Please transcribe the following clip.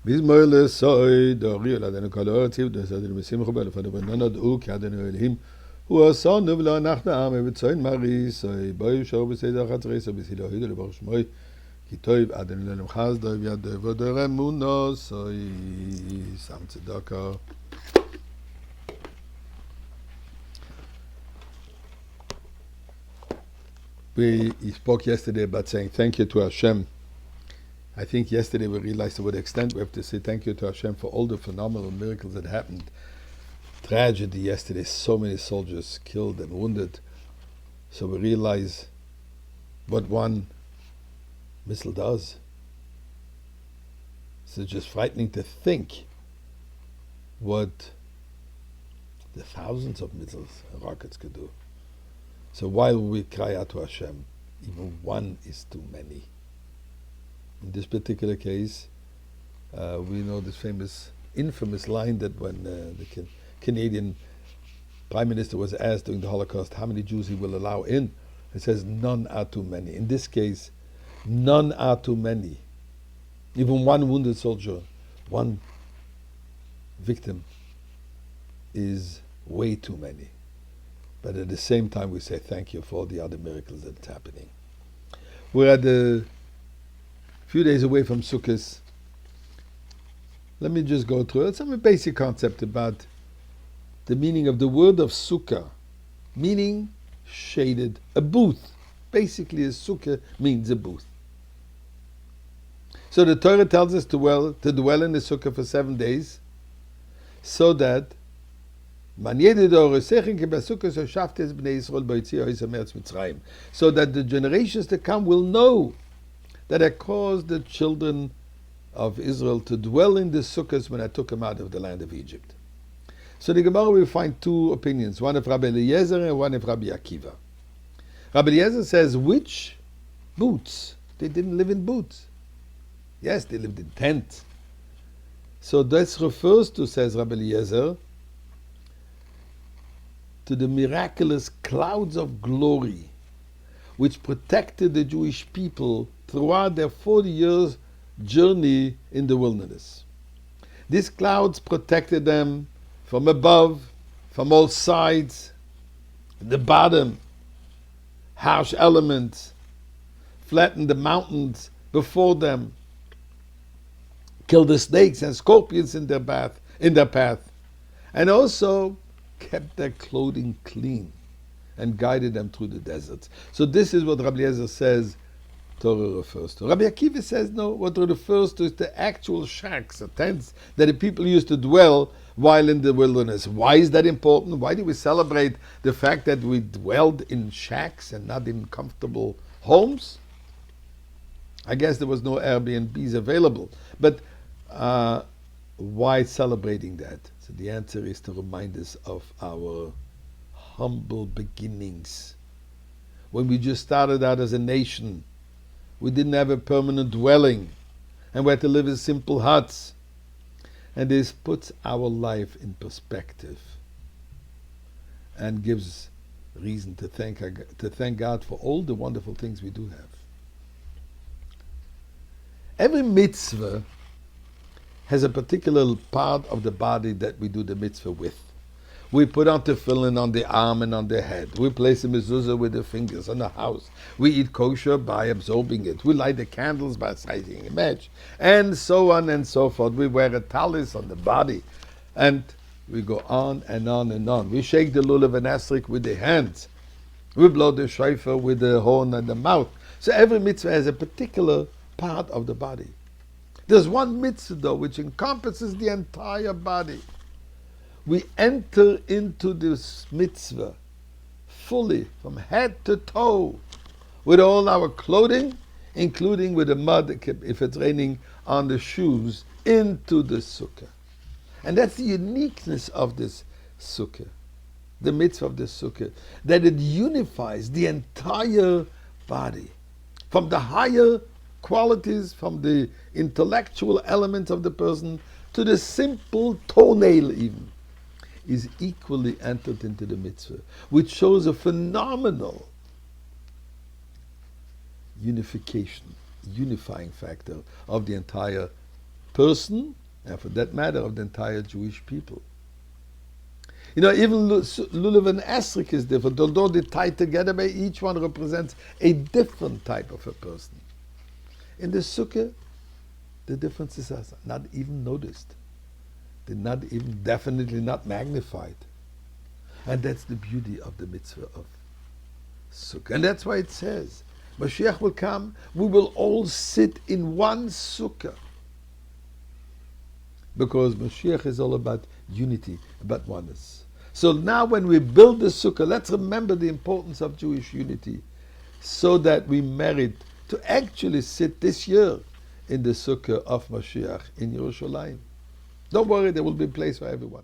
Bismillah soy dori la den kolortiv des hat dem simcho bel von der nanad u kaden elhim hu asan vla nachna am mit sein mari soy boy sho be seder hat reis be seder hidel bar shmoy ki toyb aden lelem khaz do yad do der muno soy sam tzedaka. We spoke yesterday about saying thank you to Hashem. I think yesterday we realized to what extent we have to say thank you to Hashem for all the phenomenal miracles that happened. Tragedy yesterday, so many soldiers killed and wounded. So we realize what one missile does. So it's just frightening to think what the thousands of missiles and rockets could do. So while we cry out to Hashem, even one is too many. In this particular case, we know this infamous line that when the Canadian Prime Minister was asked during the Holocaust how many Jews he will allow in, he says, none are too many. In this case, none are too many. Even one wounded soldier, one victim is way too many. But at the same time, we say thank you for all the other miracles that's happening. We're at the few days away from Sukkot. Let me just go through it. Some basic concept about the meaning of the word of sukkah, meaning shaded, a booth. Basically, a sukkah means a booth. So the Torah tells us to dwell in the sukkah for 7 days, so that so that the generations to come will know that I caused the children of Israel to dwell in the sukkahs when I took them out of the land of Egypt. So the Gemara will find two opinions, one of Rabbi Eliezer and one of Rabbi Akiva. Rabbi Eliezer says, which booths? They didn't live in booths. Yes, they lived in tents. So this refers to, says Rabbi Eliezer, to the miraculous clouds of glory which protected the Jewish people throughout their 40 years journey in the wilderness. These clouds protected them from above, from all sides, the bottom, harsh elements, flattened the mountains before them, killed the snakes and scorpions in their path, and also kept their clothing clean and guided them through the deserts. So this is what Rabbi Eliezer says Torah refers to. Rabbi Akiva says no, what it refers to is the actual shacks, the tents that the people used to dwell while in the wilderness. Why is that important? Why do we celebrate the fact that we dwelled in shacks and not in comfortable homes? I guess there was no Airbnbs available. But why celebrating that? So the answer is to remind us of our humble beginnings. When we just started out as a nation, we didn't have a permanent dwelling, and we had to live in simple huts. And this puts our life in perspective and gives reason to thank God for all the wonderful things we do have. Every mitzvah has a particular part of the body that we do the mitzvah with. We put on tefillin on the arm and on the head. We place a mezuzah with the fingers on the house. We eat kosher by absorbing it. We light the candles by lighting a match. And so on and so forth. We wear a talis on the body. And we go on and on and on. We shake the lulav and asrik with the hands. We blow the shofar with the horn and the mouth. So every mitzvah has a particular part of the body. There's one mitzvah though which encompasses the entire body. We enter into this mitzvah fully, from head to toe, with all our clothing, including with the mud, if it's raining, on the shoes, into the sukkah. And that's the uniqueness of this sukkah, the mitzvah of the sukkah, that it unifies the entire body, from the higher qualities, from the intellectual elements of the person, to the simple toenail even, is equally entered into the mitzvah, which shows a phenomenal unifying factor of the entire person, and for that matter, of the entire Jewish people. You know, even Lulav and Esrik is different, although they're tied together, but each one represents a different type of a person. In the Sukkah, the differences are not even noticed. They're not even, definitely not magnified. And that's the beauty of the mitzvah of Sukkah. And that's why it says, Mashiach will come, we will all sit in one Sukkah. Because Mashiach is all about unity, about oneness. So now when we build the Sukkah, let's remember the importance of Jewish unity, so that we merit to actually sit this year in the Sukkah of Mashiach in Yerushalayim. Don't worry, there will be a place for everyone.